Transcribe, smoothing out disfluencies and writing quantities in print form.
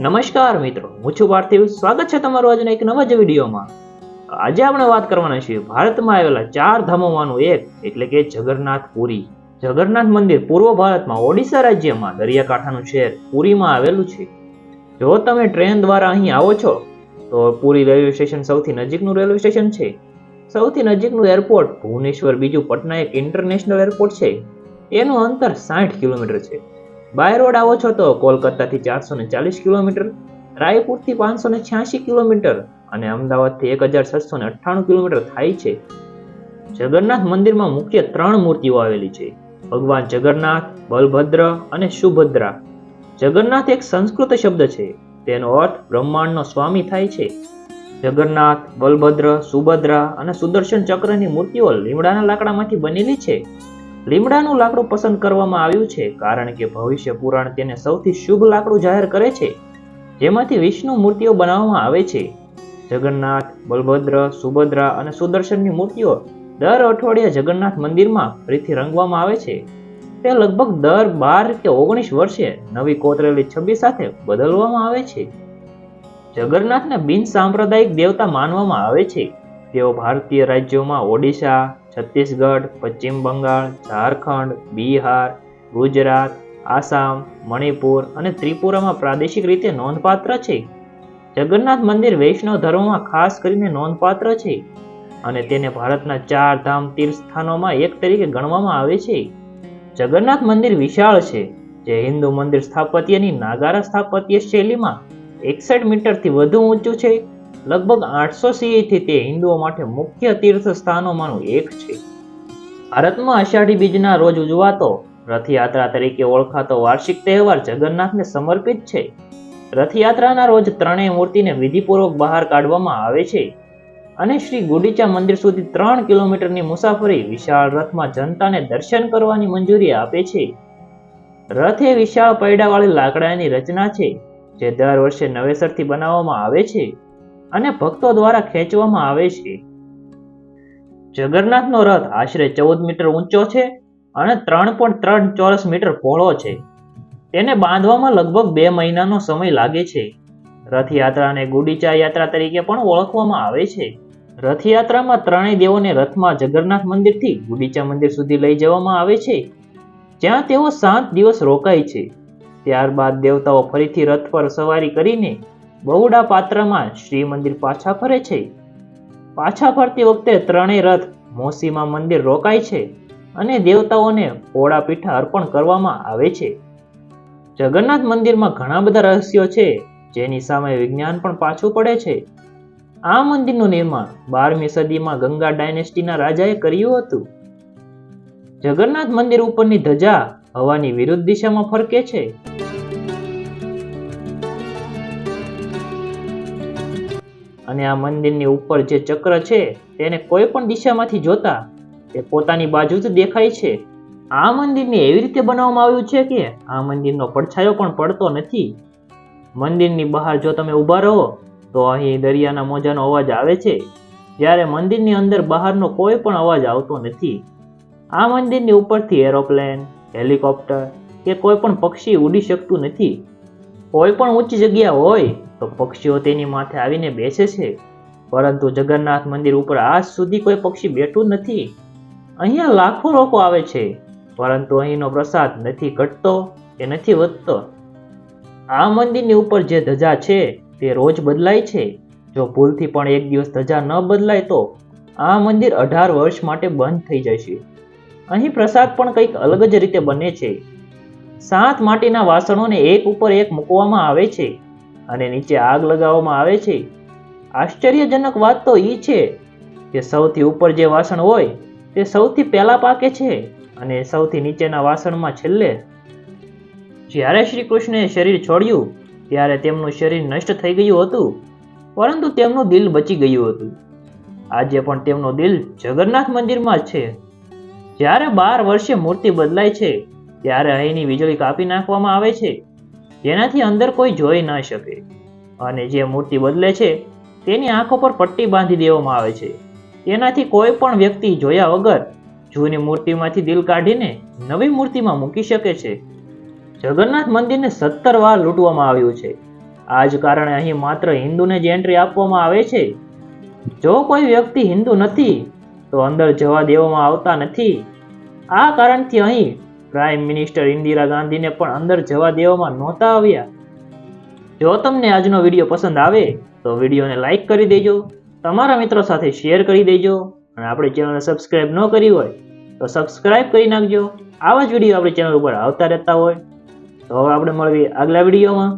નમસ્કાર મિત્રો, હું છું પાર્થિવ. સ્વાગત છે તમારું આજના એક નવા જ વિડીયોમાં. આજે આપણે વાત કરવાના છીએ ભારતમાં આવેલા 4 ધામોમાંનું એક એટલે કે જગન્નાથ પુરી. જગન્નાથ મંદિર પૂર્વ ભારતમાં ઓડિશા રાજ્યમાં દરિયાકાંઠાનું શહેર પુરીમાં આવેલું છે. જો તમે ટ્રેન દ્વારા અહીં આવો છો તો પુરી રેલવે સ્ટેશન સૌથી નજીકનું રેલવે સ્ટેશન છે. સૌથી નજીકનું એરપોર્ટ ભુવનેશ્વર બીજું પટના એક ઇન્ટરનેશનલ એરપોર્ટ છે. એનું અંતર 60 કિલોમીટર છે. બાય રોડ આવો છો તો કોલકાતાથી 440 કિલોમીટર, રાયપુરથી 586 કિલોમીટર અને અમદાવાદથી 1698 કિલોમીટર થાય છે. જગન્નાથ મંદિરમાં મુખ્ય 3 મૂર્તિઓ આવેલી છે: ભગવાન જગન્નાથ, બલભદ્ર અને સુભદ્રા. જગન્નાથ એક સંસ્કૃત શબ્દ છે, તેનો અર્થ બ્રહ્માંડનો સ્વામી થાય છે. જગન્નાથ, બલભદ્ર, સુભદ્રા અને સુદર્શન ચક્રની મૂર્તિઓ લીમડાના લાકડામાંથી બનેલી છે. લીમડાનું લાકડું પસંદ કરવામાં આવ્યું છે કારણ કે ભવિષ્ય પુરાણ તેને સૌથી શુભ લાકડું જાહેર કરે છે, જેમાંથી વિષ્ણુ મૂર્તિઓ બનાવવામાં આવે છે. જગન્નાથ, બલભદ્ર, સુભદ્રા અને સુદર્શનની મૂર્તિઓ દર અઠવાડિયે જગન્નાથ મંદિરમાં ફરીથી રંગવામાં આવે છે. તે લગભગ દર 12 કે 19 વર્ષે નવી કોતરેલી છબી સાથે બદલવામાં આવે છે. જગન્નાથને બિન સાંપ્રદાયિક દેવતા માનવામાં આવે છે. તેઓ ભારતીય રાજ્યોમાં ઓડિશા, છત્તીસગઢ, પશ્ચિમ બંગાળ, ઝારખંડ, બિહાર, ગુજરાત, આસામ, મણિપુર અને ત્રિપુરામાં પ્રાદેશિક રીતે નોંધપાત્ર છે. જગન્નાથ મંદિર વૈષ્ણવ ધર્મમાં ખાસ કરીને નોંધપાત્ર છે અને તેને ભારતના 4 ધામ તીર્થ સ્થાનોમાં એક તરીકે ગણવામાં આવે છે. જગન્નાથ મંદિર વિશાળ છે, જે હિન્દુ મંદિર સ્થાપત્યની નાગારા સ્થાપત્ય શૈલીમાં 61 મીટરથી વધુ ઊંચું છે. લગભગ 800 CE તે હિન્દુઓ માટે મુખ્ય તીર્થ સ્થાનોમાંનું એક છે. ભારતમાં અષાઢી બીજના રોજ ઉજવાતો રથયાત્રા તરીકે ઓળખાતો વાર્ષિક તહેવાર જગન્નાથને સમર્પિત છે. રથયાત્રાના રોજ ત્રણેય મૂર્તિને વિધિપૂર્વક બહાર કાઢવામાં આવે છે અને શ્રી ગુડીચા મંદિર સુધી 3 કિલોમીટરની મુસાફરી વિશાળ રથમાં જનતાને દર્શન કરવાની મંજૂરી આપે છે. રથ એ વિશાળ પૈડાવાળી લાકડાની રચના છે, જે દર વર્ષે નવેસરથી બનાવવામાં આવે છે અને ભક્તો દ્વારા ખેંચવામાં આવે છે. જગન્નાથનો રથ આશરે 14 મીટર ઊંચો છે અને 3.3 ચોરસ મીટર પહોળો છે. તેને બાંધવામાં લગભગ 2 મહિનાનો સમય લાગે છે. રથયાત્રાને ગુડીચા યાત્રા તરીકે પણ ઓળખવામાં આવે છે. રથયાત્રામાં ત્રણેય દેવોને રથમાં જગન્નાથ મંદિરથી ગુડીચા મંદિર સુધી લઈ જવામાં આવે છે, જ્યાં તેઓ 7 દિવસ રોકાય છે. ત્યારબાદ દેવતાઓ ફરીથી રથ પર સવારી કરીને બહુડા પાત્રમાં શ્રી મંદિર પાછા ફરે છે. પાછા ફરતી વખતે ત્રણેય રથ મોસીમા મંદિર રોકાય છે અને દેવતાઓને પોળા પીઠા અર્પણ કરવામાં આવે છે. જગન્નાથ મંદિરમાં ઘણા બધા રહસ્યો છે, જેની સામે વિજ્ઞાન પણ પાછું પડે છે. આ મંદિરનું નિર્માણ 12મી સદીમાં ગંગા ડાયનેસ્ટીના રાજાએ કર્યું હતું. જગન્નાથ મંદિર ઉપરની ધજા હવાની વિરુદ્ધ દિશામાં ફરકે છે. અને આ મંદિરની ઉપર જે ચક્ર છે તેને કોઈ પણ દિશામાંથી જોતા તે પોતાની બાજુ જ દેખાય છે. આ મંદિરને એવી રીતે બનાવવામાં આવ્યું છે કે આ મંદિરનો પડછાયો પણ પડતો નથી. મંદિરની બહાર જો તમે ઊભા રહો તો અહીં દરિયાના મોજાનો અવાજ આવે છે, જ્યારે મંદિરની અંદર બહારનો કોઈ પણ અવાજ આવતો નથી. આ મંદિરની ઉપરથી એરોપ્લેન, હેલિકોપ્ટર કે કોઈ પણ પક્ષી ઉડી શકતું નથી. કોઈ પણ ઊંચી જગ્યા હોય તો પક્ષીઓ તેની માથે આવીને બેસે છે, પરંતુ જગન્નાથ મંદિર ઉપર આજ સુધી કોઈ પક્ષી બેઠું નથી. અહીંયા લાખો લોકો આવે છે, પરંતુ અહીંનો પ્રસાદ નથી ઘટતો કે નથી વધતો. આ મંદિરની ઉપર જે ધજા છે તે રોજ બદલાય છે. જો ભૂલથી પણ એક દિવસ ધજા ન બદલાય તો આ મંદિર 18 વર્ષ માટે બંધ થઈ જશે. અહીં પ્રસાદ પણ કંઈક અલગ જ રીતે બને છે. 7 માટીના વાસણોને એક ઉપર એક મૂકવામાં આવે છે અને નીચે આગ લગાવવામાં આવે છે. આશ્ચર્યજનક વાત તો એ છે કે સૌથી ઉપર જે વાસણ હોય તે સૌથી પહેલા પાકે છે અને સૌથી નીચેના વાસણમાં છેલ્લે. જ્યારે શ્રી કૃષ્ણએ શરીર છોડ્યું ત્યારે તેમનું શરીર નષ્ટ થઈ ગયું હતું, પરંતુ તેમનું દિલ બચી ગયું હતું. આજે પણ તેમનું દિલ જગન્નાથ મંદિરમાં જ છે. જ્યારે 12 વર્ષે મૂર્તિ બદલાય છે ત્યારે અહીંની વીજળી કાપી નાખવામાં આવે છે, જેનાથી અંદર કોઈ જોઈ ન શકે, અને જે મૂર્તિ બદલે છે તેની આંખો પર પટ્ટી બાંધી દેવામાં આવે છે. તેનાથી કોઈ પણ વ્યક્તિ જોયા વગર જૂની મૂર્તિમાંથી દિલ કાઢીને નવી મૂર્તિમાં મૂકી શકે છે. જગન્નાથ મંદિરને 17 વાર લૂંટવામાં આવ્યું છે. આ જ કારણે અહીં માત્ર હિન્દુને જ એન્ટ્રી આપવામાં આવે છે. જો કોઈ વ્યક્તિ હિન્દુ નથી તો અંદર જવા દેવામાં આવતા નથી. આ કારણથી અહીં પ્રાઇમ મિનિસ્ટર ઇન્દિરા ગાંધીને પણ અંદર જવા દેવામાં નહોતા આવ્યા. જો તમને આજનો વિડીયો પસંદ આવે તો વિડીયોને લાઈક કરી દેજો, તમારા મિત્રો સાથે શેર કરી દેજો અને આપણે ચેનલને સબસ્ક્રાઇબ ન કરી હોય તો સબસ્ક્રાઇબ કરી નાખજો. આવા જ વિડીયો આપણી ચેનલ ઉપર આવતા રહેતા હોય. તો હવે આપણે મળીએ આગલા વિડીયોમાં.